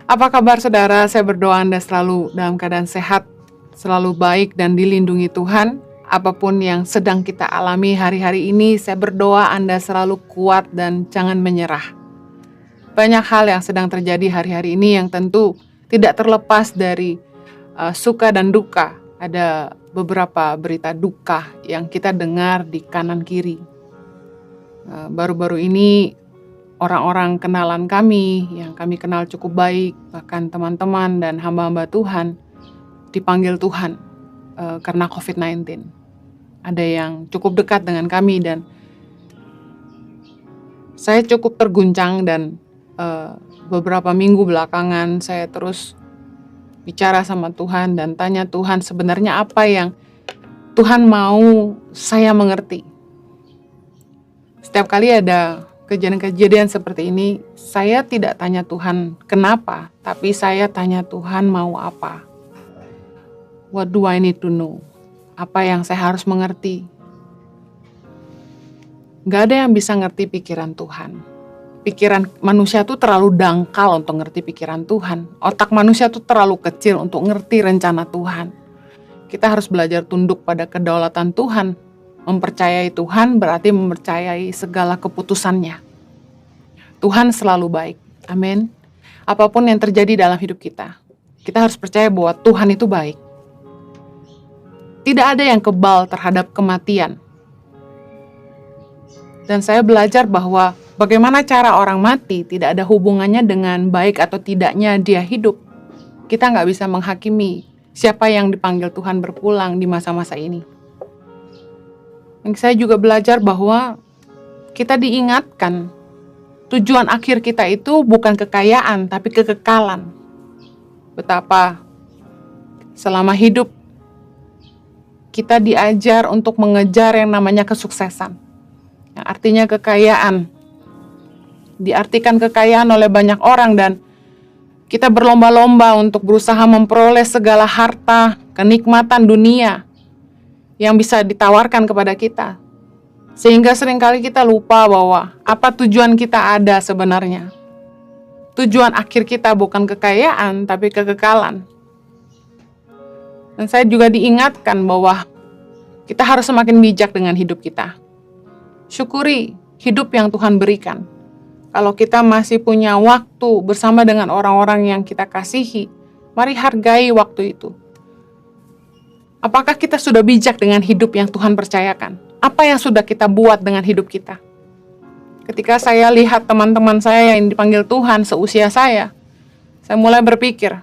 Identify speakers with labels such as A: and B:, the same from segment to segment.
A: Apa kabar saudara? Saya berdoa Anda selalu dalam keadaan sehat, selalu baik dan dilindungi Tuhan. Apapun yang sedang kita alami hari-hari ini, saya berdoa Anda selalu kuat dan jangan menyerah. Banyak hal yang sedang terjadi hari-hari ini yang tentu tidak terlepas dari suka dan duka. Ada beberapa berita duka yang kita dengar di kanan kiri. Baru-baru ini orang-orang kenalan kami yang kami kenal cukup baik, bahkan teman-teman dan hamba-hamba Tuhan dipanggil Tuhan karena COVID-19. Ada yang cukup dekat dengan kami dan saya cukup terguncang dan beberapa minggu belakangan saya terus bicara sama Tuhan dan tanya Tuhan sebenarnya apa yang Tuhan mau saya mengerti. Setiap kali ada kejadian-kejadian seperti ini, saya tidak tanya Tuhan kenapa, tapi saya tanya Tuhan mau apa. What do I need to know? Apa yang saya harus mengerti? Gak ada yang bisa ngerti pikiran Tuhan. Pikiran manusia tuh terlalu dangkal untuk ngerti pikiran Tuhan. Otak manusia tuh terlalu kecil untuk ngerti rencana Tuhan. Kita harus belajar tunduk pada kedaulatan Tuhan. Mempercayai Tuhan berarti mempercayai segala keputusannya. Tuhan selalu baik. Amin. Apapun yang terjadi dalam hidup kita, kita harus percaya bahwa Tuhan itu baik. Tidak ada yang kebal terhadap kematian. Dan saya belajar bahwa bagaimana cara orang mati tidak ada hubungannya dengan baik atau tidaknya dia hidup. Kita nggak bisa menghakimi siapa yang dipanggil Tuhan berpulang di masa-masa ini. Dan saya juga belajar bahwa kita diingatkan tujuan akhir kita itu bukan kekayaan tapi kekekalan. Betapa selama hidup kita diajar untuk mengejar yang namanya kesuksesan. Yang artinya kekayaan. Diartikan kekayaan oleh banyak orang dan kita berlomba-lomba untuk berusaha memperoleh segala harta, kenikmatan dunia yang bisa ditawarkan kepada kita. Sehingga seringkali kita lupa bahwa apa tujuan kita ada sebenarnya. Tujuan akhir kita bukan kekayaan tapi kekekalan. Dan saya juga diingatkan bahwa kita harus semakin bijak dengan hidup kita. Syukuri hidup yang Tuhan berikan. Kalau kita masih punya waktu bersama dengan orang-orang yang kita kasihi, mari hargai waktu itu. Apakah kita sudah bijak dengan hidup yang Tuhan percayakan? Apa yang sudah kita buat dengan hidup kita? Ketika saya lihat teman-teman saya yang dipanggil Tuhan seusia saya mulai berpikir,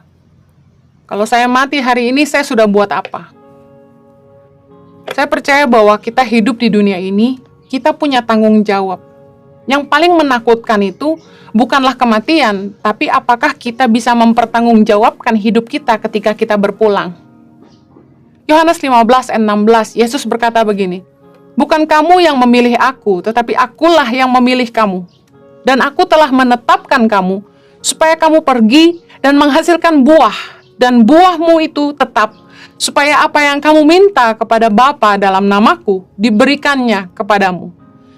A: kalau saya mati hari ini, saya sudah buat apa? Saya percaya bahwa kita hidup di dunia ini, kita punya tanggung jawab. Yang paling menakutkan itu bukanlah kematian, tapi apakah kita bisa mempertanggungjawabkan hidup kita ketika kita berpulang. Yohanes 15 ayat 16, Yesus berkata begini, "Bukan kamu yang memilih aku, tetapi akulah yang memilih kamu. Dan aku telah menetapkan kamu, supaya kamu pergi dan menghasilkan buah. Dan buahmu itu tetap, supaya apa yang kamu minta kepada Bapa dalam namaku, diberikannya kepadamu."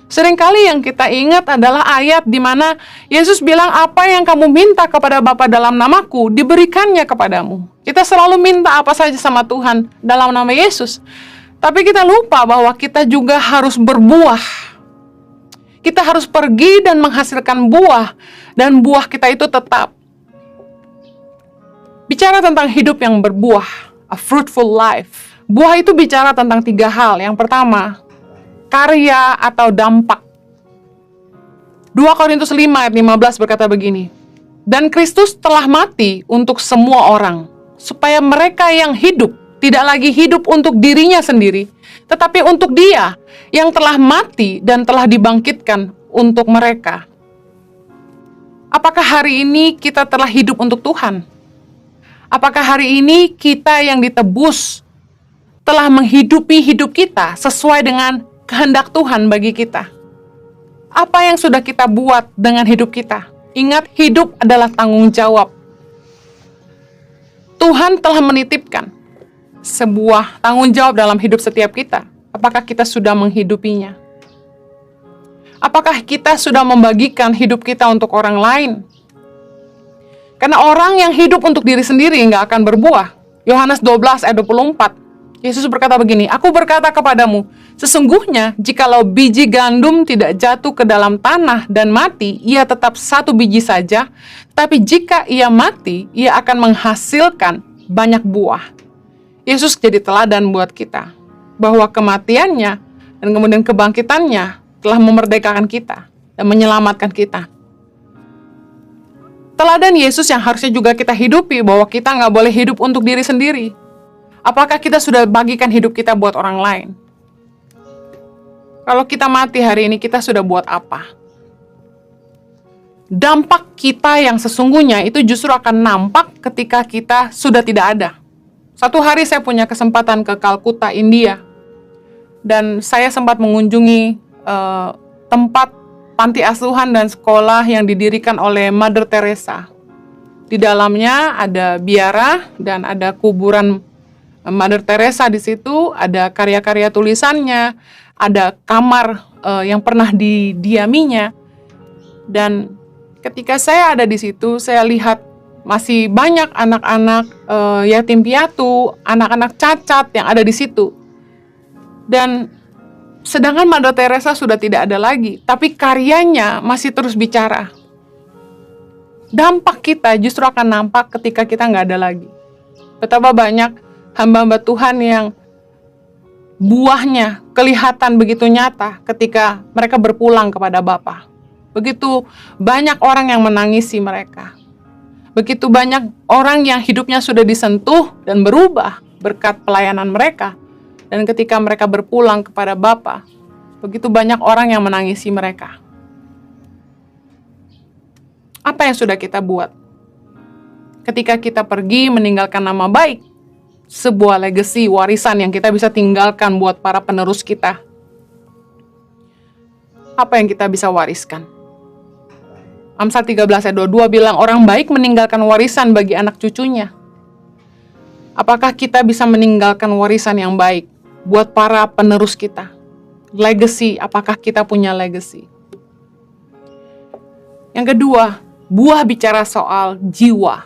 A: Seringkali yang kita ingat adalah ayat di mana Yesus bilang, apa yang kamu minta kepada Bapa dalam namaku, diberikannya kepadamu. Kita selalu minta apa saja sama Tuhan dalam nama Yesus. Tapi kita lupa bahwa kita juga harus berbuah. Kita harus pergi dan menghasilkan buah, dan buah kita itu tetap. Bicara tentang hidup yang berbuah, a fruitful life. Buah itu bicara tentang 3 hal. Yang pertama, karya atau dampak. 2 Korintus 5 ayat 15 berkata begini, "Dan Kristus telah mati untuk semua orang, supaya mereka yang hidup tidak lagi hidup untuk dirinya sendiri, tetapi untuk Dia yang telah mati dan telah dibangkitkan untuk mereka." Apakah hari ini kita telah hidup untuk Tuhan? Apakah hari ini kita yang ditebus telah menghidupi hidup kita sesuai dengan kehendak Tuhan bagi kita? Apa yang sudah kita buat dengan hidup kita? Ingat, hidup adalah tanggung jawab. Tuhan telah menitipkan sebuah tanggung jawab dalam hidup setiap kita. Apakah kita sudah menghidupinya? Apakah kita sudah membagikan hidup kita untuk orang lain? Karena orang yang hidup untuk diri sendiri nggak akan berbuah. Yohanes 12 ayat 24. Yesus berkata begini, "Aku berkata kepadamu, sesungguhnya jikalau biji gandum tidak jatuh ke dalam tanah dan mati, ia tetap satu biji saja. Tapi jika ia mati, ia akan menghasilkan banyak buah." Yesus jadi teladan buat kita, bahwa kematiannya dan kemudian kebangkitannya telah memerdekakan kita dan menyelamatkan kita. Teladan Yesus yang harusnya juga kita hidupi, bahwa kita nggak boleh hidup untuk diri sendiri. Apakah kita sudah bagikan hidup kita buat orang lain? Kalau kita mati hari ini, kita sudah buat apa? Dampak kita yang sesungguhnya itu justru akan nampak ketika kita sudah tidak ada. Satu hari saya punya kesempatan ke Calcutta, India. Dan saya sempat mengunjungi tempat panti asuhan dan sekolah yang didirikan oleh Mother Teresa. Di dalamnya ada biara dan ada kuburan Mother Teresa di situ, ada karya-karya tulisannya, ada kamar yang pernah didiaminya. Dan ketika saya ada di situ, saya lihat masih banyak anak-anak yatim piatu, anak-anak cacat yang ada di situ. Dan sedangkan Mother Teresa sudah tidak ada lagi, tapi karyanya masih terus bicara. Dampak kita justru akan nampak ketika kita nggak ada lagi. Betapa banyak hamba-hamba Tuhan yang buahnya kelihatan begitu nyata ketika mereka berpulang kepada Bapa. Begitu banyak orang yang menangisi mereka. Begitu banyak orang yang hidupnya sudah disentuh dan berubah berkat pelayanan mereka. Dan ketika mereka berpulang kepada Bapa, begitu banyak orang yang menangisi mereka. Apa yang sudah kita buat? Ketika kita pergi meninggalkan nama baik, sebuah legacy, warisan yang kita bisa tinggalkan buat para penerus kita. Apa yang kita bisa wariskan? Amsal 13 ayat 22 bilang, orang baik meninggalkan warisan bagi anak cucunya. Apakah kita bisa meninggalkan warisan yang baik buat para penerus kita? Legacy, apakah kita punya legacy? Yang kedua, buah bicara soal jiwa.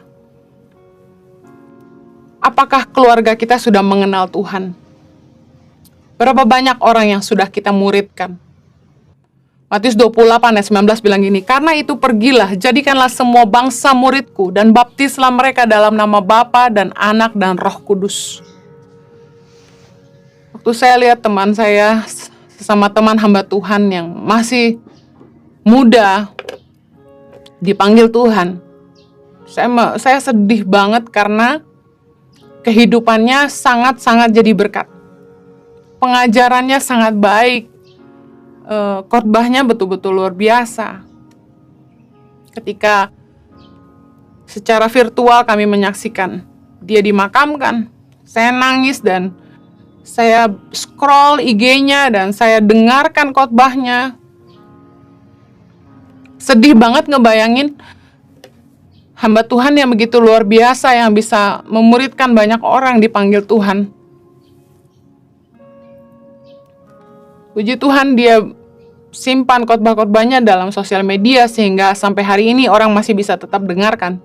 A: Apakah keluarga kita sudah mengenal Tuhan? Berapa banyak orang yang sudah kita muridkan? Matius 28 ayat 19 bilang gini, karena itu pergilah, jadikanlah semua bangsa muridku, dan baptislah mereka dalam nama Bapa dan Anak dan Roh Kudus. Waktu saya lihat teman saya, sesama teman hamba Tuhan yang masih muda, dipanggil Tuhan, saya sedih banget karena kehidupannya sangat-sangat jadi berkat. Pengajarannya sangat baik, khotbahnya betul-betul luar biasa. Ketika secara virtual kami menyaksikan dia dimakamkan, saya nangis dan saya scroll IG-nya dan saya dengarkan khotbahnya. Sedih banget ngebayangin hamba Tuhan yang begitu luar biasa yang bisa memuridkan banyak orang dipanggil Tuhan. Puji Tuhan dia simpan khotbah-khotbahnya dalam sosial media sehingga sampai hari ini orang masih bisa tetap dengarkan.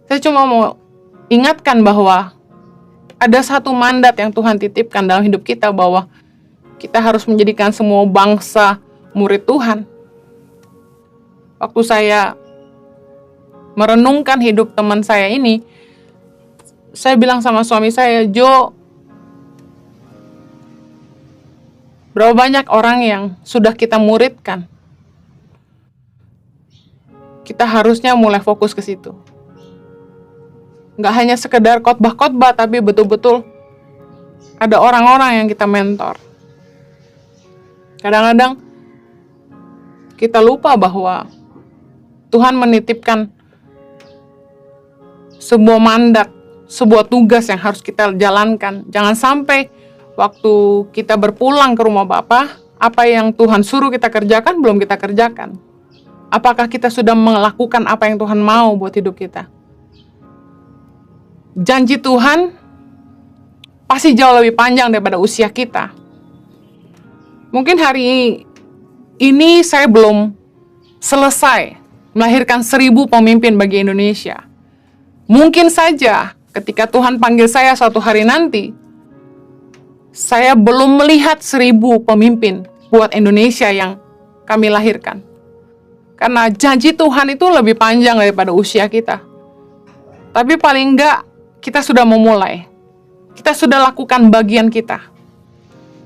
A: Saya cuma mau ingatkan bahwa ada satu mandat yang Tuhan titipkan dalam hidup kita, bahwa kita harus menjadikan semua bangsa murid Tuhan. Waktu saya merenungkan hidup teman saya ini, saya bilang sama suami saya, Jo, berapa banyak orang yang sudah kita muridkan? Kita harusnya mulai fokus ke situ. Nggak hanya sekedar khotbah-khotbah, tapi betul-betul ada orang-orang yang kita mentor. Kadang-kadang kita lupa bahwa Tuhan menitipkan sebuah mandat, sebuah tugas yang harus kita jalankan. Jangan sampai waktu kita berpulang ke rumah Bapa, apa yang Tuhan suruh kita kerjakan belum kita kerjakan. Apakah kita sudah melakukan apa yang Tuhan mau buat hidup kita? Janji Tuhan pasti jauh lebih panjang daripada usia kita. Mungkin hari ini saya belum selesai melahirkan 1.000 pemimpin bagi Indonesia. Mungkin saja ketika Tuhan panggil saya suatu hari nanti, saya belum melihat 1.000 pemimpin buat Indonesia yang kami lahirkan. Karena janji Tuhan itu lebih panjang daripada usia kita. Tapi paling enggak, kita sudah memulai. Kita sudah lakukan bagian kita.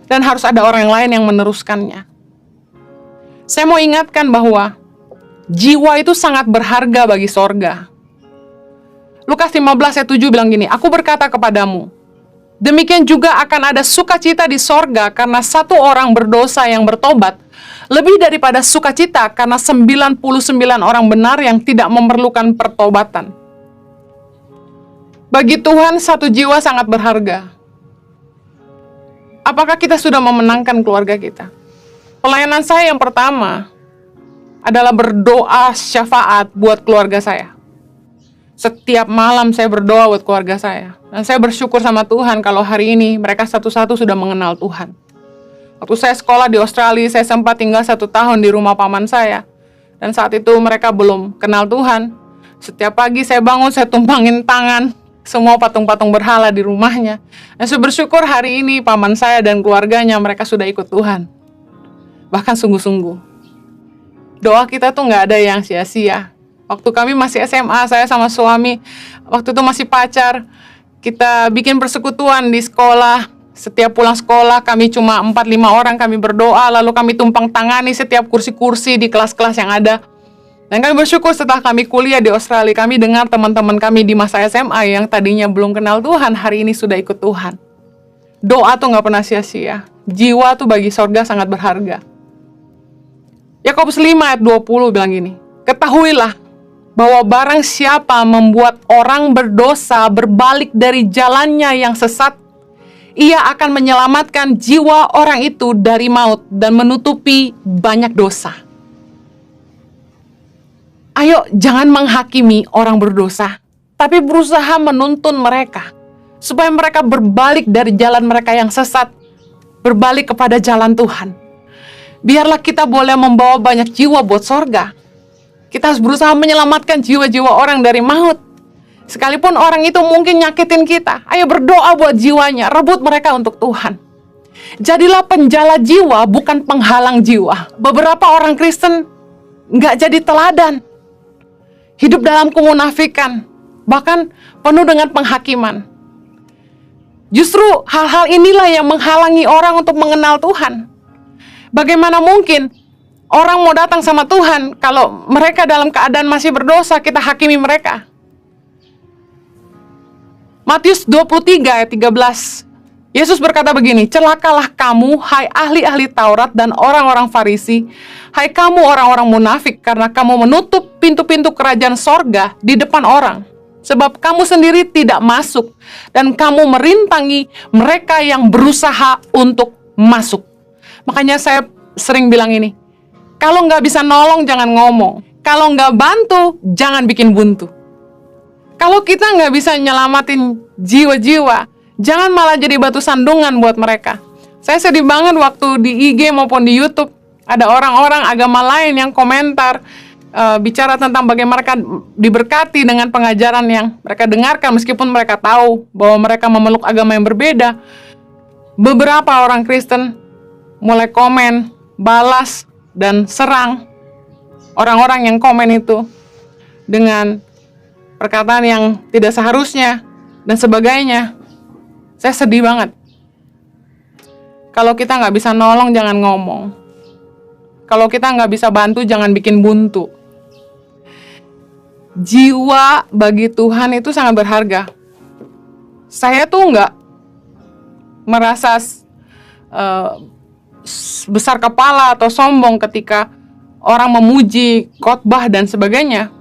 A: Dan harus ada orang yang lain yang meneruskannya. Saya mau ingatkan bahwa jiwa itu sangat berharga bagi sorga. Lukas 15 ayat 7 bilang gini, "Aku berkata kepadamu, demikian juga akan ada sukacita di sorga karena satu orang berdosa yang bertobat, lebih daripada sukacita karena 99 orang benar yang tidak memerlukan pertobatan." Bagi Tuhan, satu jiwa sangat berharga. Apakah kita sudah memenangkan keluarga kita? Pelayanan saya yang pertama adalah berdoa syafaat buat keluarga saya. Setiap malam saya berdoa buat keluarga saya. Dan saya bersyukur sama Tuhan kalau hari ini mereka satu-satu sudah mengenal Tuhan. Waktu saya sekolah di Australia, saya sempat tinggal 1 tahun di rumah paman saya. Dan saat itu mereka belum kenal Tuhan. Setiap pagi saya bangun, saya tumpangin tangan semua patung-patung berhala di rumahnya. Dan saya bersyukur hari ini paman saya dan keluarganya mereka sudah ikut Tuhan. Bahkan sungguh-sungguh. Doa kita tuh nggak ada yang sia-sia. Waktu kami masih SMA, saya sama suami, waktu itu masih pacar, kita bikin persekutuan di sekolah. Setiap pulang sekolah, kami cuma 4-5 orang, kami berdoa, lalu kami tumpang tangani setiap kursi-kursi di kelas-kelas yang ada. Dan kami bersyukur setelah kami kuliah di Australia, kami dengar teman-teman kami di masa SMA yang tadinya belum kenal Tuhan, hari ini sudah ikut Tuhan. Doa tuh nggak pernah sia-sia. Jiwa tuh bagi sorga sangat berharga. Yakobus 5 ayat 20 bilang gini, "Ketahuilah bahwa barang siapa membuat orang berdosa berbalik dari jalannya yang sesat, ia akan menyelamatkan jiwa orang itu dari maut dan menutupi banyak dosa." Ayo jangan menghakimi orang berdosa, tapi berusaha menuntun mereka, supaya mereka berbalik dari jalan mereka yang sesat, berbalik kepada jalan Tuhan. Biarlah kita boleh membawa banyak jiwa buat sorga. Kita harus berusaha menyelamatkan jiwa-jiwa orang dari maut. Sekalipun orang itu mungkin nyakitin kita, ayo berdoa buat jiwanya, rebut mereka untuk Tuhan. Jadilah penjala jiwa, bukan penghalang jiwa. Beberapa orang Kristen nggak jadi teladan. Hidup dalam kemunafikan, bahkan penuh dengan penghakiman. Justru hal-hal inilah yang menghalangi orang untuk mengenal Tuhan. Bagaimana mungkin orang mau datang sama Tuhan kalau mereka dalam keadaan masih berdosa, kita hakimi mereka? Matius 23 ayat 13. Yesus berkata begini, "Celakalah kamu, hai ahli-ahli Taurat dan orang-orang Farisi, hai kamu orang-orang munafik, karena kamu menutup pintu-pintu kerajaan sorga di depan orang. Sebab kamu sendiri tidak masuk, dan kamu merintangi mereka yang berusaha untuk masuk." Makanya saya sering bilang ini, kalau nggak bisa nolong, jangan ngomong. Kalau nggak bantu, jangan bikin buntu. Kalau kita nggak bisa nyelamatin jiwa-jiwa, jangan malah jadi batu sandungan buat mereka. Saya sedih banget waktu di IG maupun di YouTube, ada orang-orang agama lain yang komentar, bicara tentang bagaimana mereka diberkati dengan pengajaran yang mereka dengarkan, meskipun mereka tahu bahwa mereka memeluk agama yang berbeda. Beberapa orang Kristen mulai komen, balas, dan serang orang-orang yang komen itu dengan perkataan yang tidak seharusnya dan sebagainya. Saya sedih banget. Kalau kita nggak bisa nolong, jangan ngomong. Kalau kita nggak bisa bantu, jangan bikin buntu. Jiwa bagi Tuhan itu sangat berharga. Saya tuh nggak merasa besar kepala atau sombong ketika orang memuji khotbah dan sebagainya.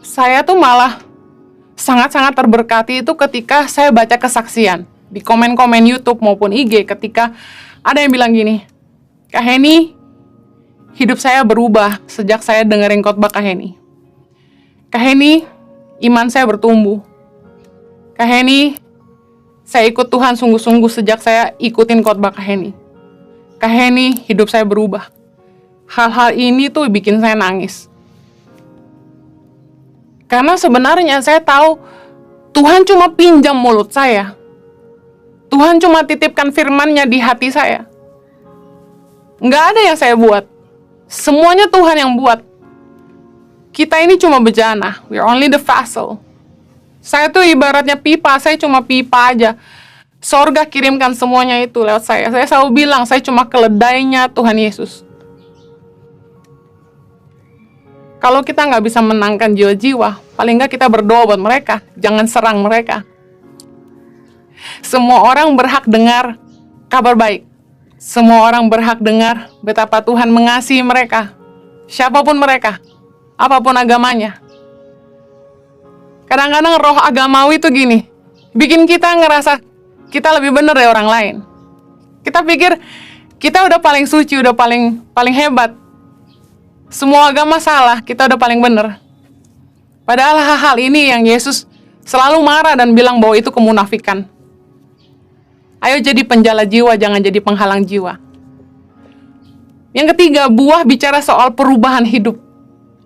A: Saya tuh malah sangat-sangat terberkati itu ketika saya baca kesaksian di komen-komen YouTube maupun IG, ketika ada yang bilang gini, "Kak Heni, hidup saya berubah sejak saya dengerin khotbah Kak Heni. Kak Heni, iman saya bertumbuh. Kak Heni, saya ikut Tuhan sungguh-sungguh sejak saya ikutin khotbah Kak Heni. Kak Heni, hidup saya berubah." Hal-hal ini tuh bikin saya nangis. Karena sebenarnya saya tahu Tuhan cuma pinjam mulut saya. Tuhan cuma titipkan firman-Nya di hati saya. Nggak ada yang saya buat. Semuanya Tuhan yang buat. Kita ini cuma bejana. We're only the vessel. Saya tuh ibaratnya pipa. Saya cuma pipa aja. Sorga kirimkan semuanya itu lewat saya. Saya selalu bilang, saya cuma keledainya Tuhan Yesus. Kalau kita nggak bisa menangkan jiwa-jiwa, paling nggak kita berdoa buat mereka. Jangan serang mereka. Semua orang berhak dengar kabar baik. Semua orang berhak dengar betapa Tuhan mengasihi mereka. Siapapun mereka, apapun agamanya. Kadang-kadang roh agamawi itu gini, bikin kita ngerasa kita lebih benar dari orang lain. Kita pikir kita udah paling suci, udah paling hebat. Semua agama salah, kita udah paling benar. Padahal hal-hal ini yang Yesus selalu marah dan bilang bahwa itu kemunafikan. Ayo jadi penjala jiwa, jangan jadi penghalang jiwa. Yang ketiga, buah bicara soal perubahan hidup.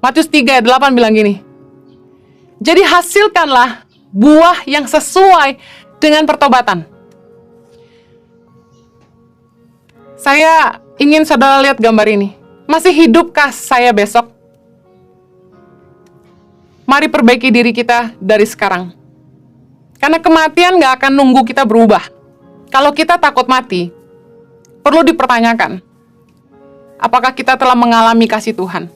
A: Matius 3 ayat 8 bilang gini, jadi hasilkanlah buah yang sesuai dengan pertobatan. Saya ingin saudara lihat gambar ini. Masih hidupkah saya besok? Mari perbaiki diri kita dari sekarang. Karena kematian gak akan nunggu kita berubah. Kalau kita takut mati, perlu dipertanyakan, apakah kita telah mengalami kasih Tuhan?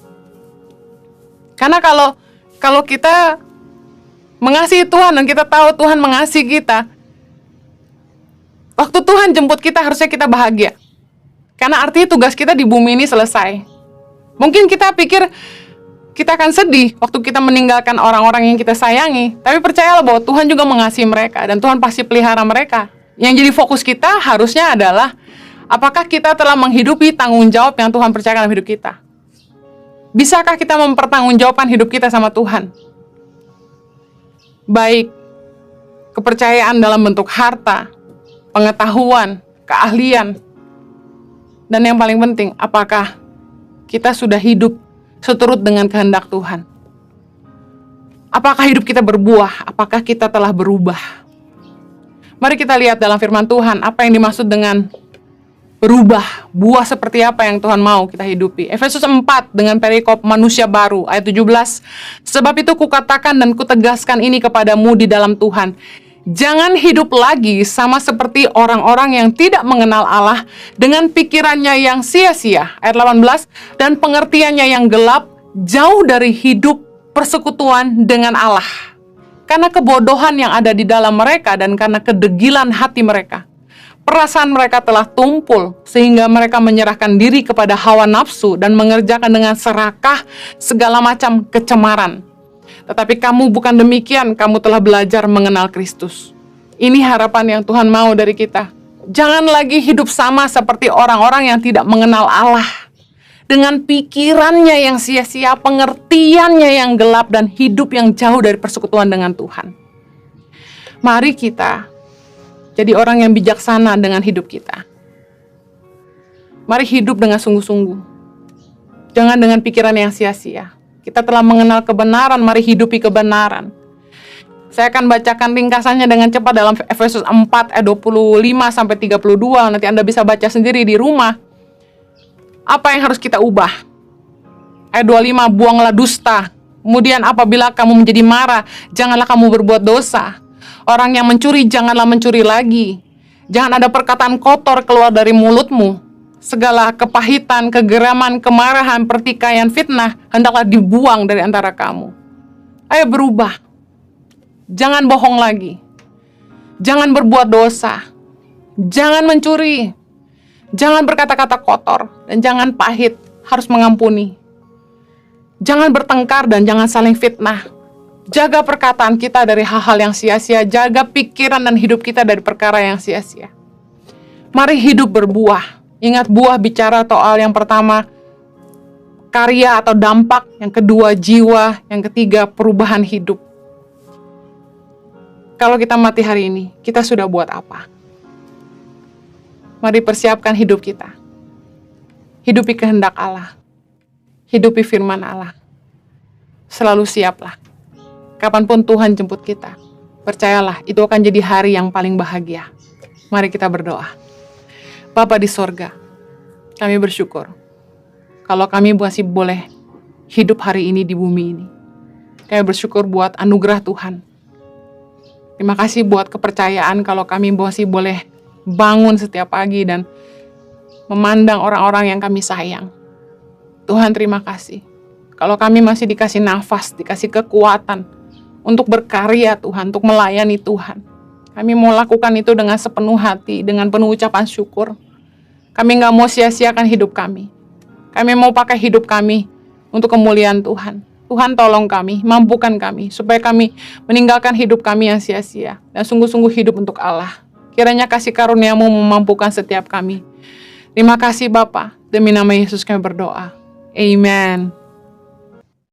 A: Karena kalau kita mengasihi Tuhan dan kita tahu Tuhan mengasihi kita, waktu Tuhan jemput kita harusnya kita bahagia. Karena artinya tugas kita di bumi ini selesai. Mungkin kita pikir kita akan sedih waktu kita meninggalkan orang-orang yang kita sayangi. Tapi percayalah bahwa Tuhan juga mengasihi mereka. Dan Tuhan pasti pelihara mereka. Yang jadi fokus kita harusnya adalah, apakah kita telah menghidupi tanggung jawab yang Tuhan percayakan dalam hidup kita? Bisakah kita mempertanggungjawabkan hidup kita sama Tuhan? Baik kepercayaan dalam bentuk harta, pengetahuan, keahlian, dan yang paling penting, apakah kita sudah hidup seturut dengan kehendak Tuhan? Apakah hidup kita berbuah? Apakah kita telah berubah? Mari kita lihat dalam firman Tuhan, apa yang dimaksud dengan berubah. Buah seperti apa yang Tuhan mau kita hidupi. Efesus 4 dengan perikop manusia baru, ayat 17. Sebab itu kukatakan dan kutegaskan ini kepadamu di dalam Tuhan. Jangan hidup lagi sama seperti orang-orang yang tidak mengenal Allah dengan pikirannya yang sia-sia. Ayat 18. Dan pengertiannya yang gelap, jauh dari hidup persekutuan dengan Allah. Karena kebodohan yang ada di dalam mereka dan karena kedegilan hati mereka. Perasaan mereka telah tumpul sehingga mereka menyerahkan diri kepada hawa nafsu dan mengerjakan dengan serakah segala macam kecemaran. Tetapi kamu bukan demikian, kamu telah belajar mengenal Kristus. Ini harapan yang Tuhan mau dari kita. Jangan lagi hidup sama seperti orang-orang yang tidak mengenal Allah. Dengan pikirannya yang sia-sia, pengertiannya yang gelap, dan hidup yang jauh dari persekutuan dengan Tuhan. Mari kita jadi orang yang bijaksana dengan hidup kita. Mari hidup dengan sungguh-sungguh. Jangan dengan pikiran yang sia-sia. Kita telah mengenal kebenaran, mari hidupi kebenaran. Saya akan bacakan ringkasannya dengan cepat dalam Efesus 4 ayat 25-32. Nanti Anda bisa baca sendiri di rumah. Apa yang harus kita ubah? Ayat 25, buanglah dusta. Kemudian apabila kamu menjadi marah, janganlah kamu berbuat dosa. Orang yang mencuri, janganlah mencuri lagi. Jangan ada perkataan kotor keluar dari mulutmu. Segala kepahitan, kegeraman, kemarahan, pertikaian, fitnah, hendaklah dibuang dari antara kamu. Ayo berubah. Jangan bohong lagi. Jangan berbuat dosa. Jangan mencuri. Jangan berkata-kata kotor. Dan jangan pahit. Harus mengampuni. Jangan bertengkar dan jangan saling fitnah. Jaga perkataan kita dari hal-hal yang sia-sia. Jaga pikiran dan hidup kita dari perkara yang sia-sia. Mari hidup berbuah. Ingat, buah bicara soal yang pertama, karya atau dampak. Yang kedua, jiwa. Yang ketiga, perubahan hidup. Kalau kita mati hari ini, kita sudah buat apa? Mari persiapkan hidup kita. Hidupi kehendak Allah. Hidupi firman Allah. Selalu siaplah. kapanpun Tuhan jemput kita, percayalah itu akan jadi hari yang paling bahagia. Mari kita berdoa. Bapa di sorga, kami bersyukur kalau kami masih boleh hidup hari ini di bumi ini. Kami bersyukur buat anugerah Tuhan. Terima kasih buat kepercayaan kalau kami masih boleh bangun setiap pagi dan memandang orang-orang yang kami sayang. Tuhan, terima kasih. Kalau kami masih dikasih nafas, dikasih kekuatan untuk berkarya Tuhan, untuk melayani Tuhan. Kami mau lakukan itu dengan sepenuh hati, dengan penuh ucapan syukur. Kami gak mau sia-siakan hidup kami. Kami mau pakai hidup kami untuk kemuliaan Tuhan. Tuhan tolong kami, mampukan kami, supaya kami meninggalkan hidup kami yang sia-sia, dan sungguh-sungguh hidup untuk Allah. Kiranya kasih karunia-Mu memampukan setiap kami. Terima kasih Bapa, demi nama Yesus kami berdoa. Amen.